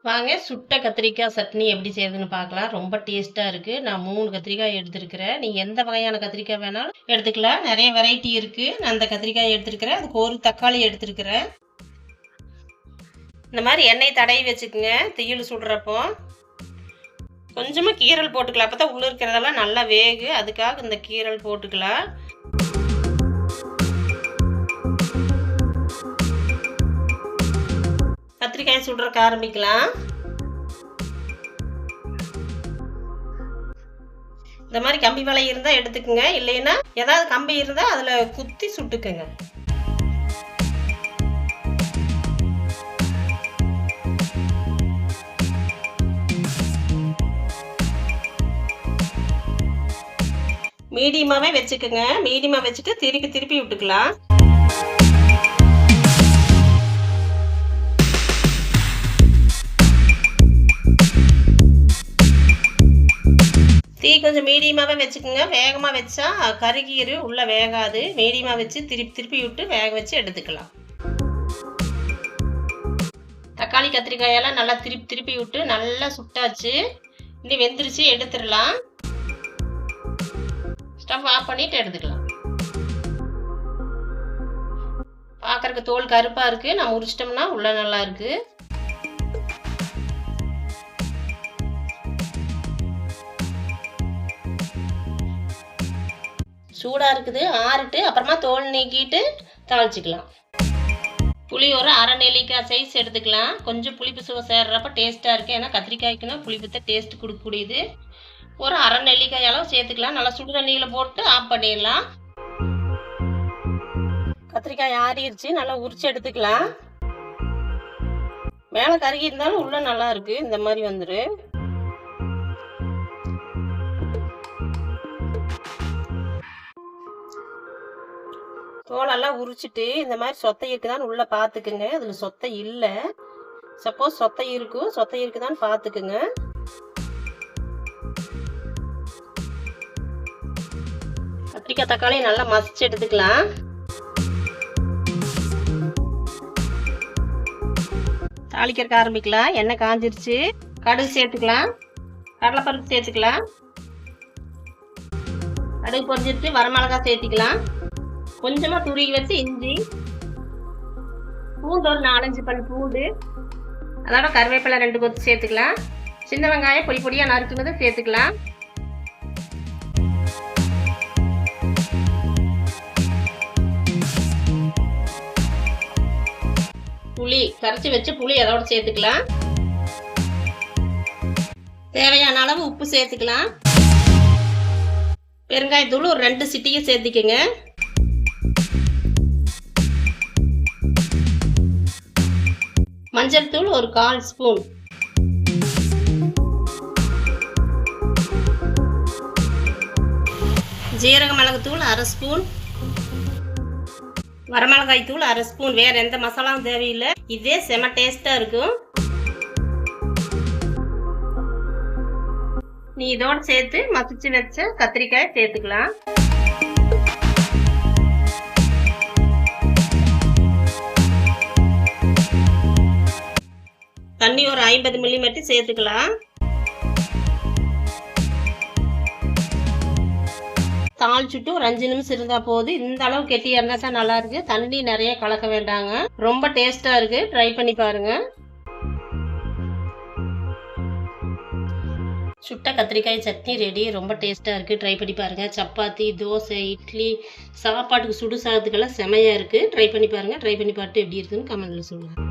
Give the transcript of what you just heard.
வாங்க சுட்ட கத்திரிக்காய் சட்னி எப்படி செய்யுதுன்னு பார்க்கலாம். ரொம்ப டேஸ்ட்டாக இருக்குது. நான் 3 கத்திரிக்காய் எடுத்துருக்கிறேன். நீங்கள் எந்த வகையான கத்திரிக்காய் வேணாலும் எடுத்துக்கலாம். நிறைய வெரைட்டி இருக்குது. நான் அந்த கத்திரிக்காய் எடுத்துருக்கிறேன். அதுக்கு ஒரு தக்காளி எடுத்துருக்கிறேன். இந்த மாதிரி எண்ணெய் தடவி வச்சுக்கோங்க. தீயில் சுடுறப்போ கொஞ்சமாக கீரல் போட்டுக்கலாம். அப்போ தான் உள்ளே இருக்கிறதெல்லாம் நல்லா வேகு. அதுக்காக இந்த கீரல் போட்டுக்கலாம். கத்திரிக்காய் சுடுறக்க ஆரம்பிக்கலாம். இந்த மாதிரி கம்பி வலை இருந்தால் எடுத்துக்கோங்க. இல்லைன்னா ஏதாவது கம்பி இருந்தால் அதில் குத்தி சுட்டுக்குங்க. மீடியமாகவே வச்சுக்கோங்க. மீடியமாக வச்சுட்டு திருப்பி விட்டுக்கலாம். தீ கொஞ்சம் மீடியமாகவே வச்சுக்கோங்க. வேகமாக வச்சா கருகீரு உள்ளே வேகாது. மீடியமாக வச்சு திருப்பி விட்டு வேக வச்சு எடுத்துக்கலாம். தக்காளி கத்திரிக்காயெல்லாம் நல்லா திருப்பி விட்டு நல்லா சுட்டாச்சு. இனி வெந்துருச்சு, எடுத்துடலாம். ஸ்டவ் ஆஃப் பண்ணிட்டு எடுத்துக்கலாம். பார்க்கறதுக்கு தோல் கருப்பாக இருக்குது. நம்ம உரிச்சிட்டோம்னா உள்ள நல்லா இருக்குது. சூடாக இருக்குது. ஆறிட்டு அப்புறமா தோல் நீக்கிட்டு தாளிச்சிக்கலாம். புளி ஒரு அரை நெல்லிக்காய் சைஸ் எடுத்துக்கலாம். கொஞ்சம் புளிப்பு சுவை சேர்றப்ப டேஸ்ட்டாக இருக்குது. ஏன்னா கத்திரிக்காய்க்குன்னா புளிப்புத்தை டேஸ்ட் கொடுக்கக்கூடியது. ஒரு அரை நெல்லிக்காய் அளவு சேர்த்துக்கலாம். நல்லா சுடு தண்ணியில் போட்டு ஆஃப் பண்ணிடலாம். கத்திரிக்காய் ஆறிடுச்சு. நல்லா உரிச்சு எடுத்துக்கலாம். மேலே கருகி இருந்தாலும் உள்ள நல்லா இருக்கு. இந்த மாதிரி வந்துரு. தோலெல்லாம் உரிச்சிட்டு இந்த மாதிரி சொத்தை இருக்குதான்னு உள்ள பார்த்துக்குங்க. அதில் சொத்தை இல்லை. சப்போஸ் சொத்தை இருக்குதான்னு பார்த்துக்குங்க. கத்திரிக்காய் தக்காளி நல்லா மசிச்சு எடுத்துக்கலாம். தாளிக்கிறக்க ஆரம்பிக்கலாம். எண்ணெய் காஞ்சிருச்சு. கடுகு சேர்த்துக்கலாம். கடலைப்பருப்பு சேர்த்துக்கலாம். கடுகு பொரிஞ்சிருச்சு. வரமிளகாய் சேர்த்துக்கலாம். கொஞ்சமாக துருகி வச்சு இஞ்சி, பூண்டு ஒரு 4-5 பல் பூண்டு, அதோட கருவேப்பிலை 2 கொத்து சேர்த்துக்கலாம். சின்ன வெங்காயம் பொடியாக நறுக்குனது சேர்த்துக்கலாம். புளி கரைச்சி வச்சு புளி அதோட சேர்த்துக்கலாம். தேவையான அளவு உப்பு சேர்த்துக்கலாம். பெருங்காயத்தூள் ஒரு 2 சிட்டிகை சேர்த்துக்கங்க. மஞ்சள் தூள் ஒரு 1/4 ஸ்பூன். ஜீரக மிளகுத்தூள் 1/2 ஸ்பூன். வரமிளகாய் தூள் 1/2 ஸ்பூன். வேற எந்த மசாலாவும் தேவையில்லை. இதே செம டேஸ்டா இருக்கும். நீ இதோட சேர்த்து மசிச்சு வச்ச கத்திரிக்காய் சேர்த்துக்கலாம். தண்ணி ஒரு 50 மில்லி சேர்த்துக்கலாம். தாளிச்சுட்டு ஒரு 5 நிமிஷம் இருந்தா போதும். இந்த அளவு கெட்டியா இருந்தா தான் நல்லா இருக்கு. தண்ணி நிறைய கலக்க வேண்டாங்க. ரொம்ப டேஸ்டா இருக்கு. ட்ரை பண்ணி பாருங்க. சுட்ட கத்திரிக்காய் சட்னி ரெடி. ரொம்ப டேஸ்டா இருக்கு. ட்ரை பண்ணி பாருங்க. சப்பாத்தி, தோசை, இட்லி, சாப்பாட்டுக்கு சுடு சாதத்துக்கெல்லாம் செமையா இருக்கு. ட்ரை பண்ணி பாருங்க. ட்ரை பண்ணி பார்த்துட்டு எப்படி இருக்குன்னு கமெண்ட்ல சொல்லுங்க.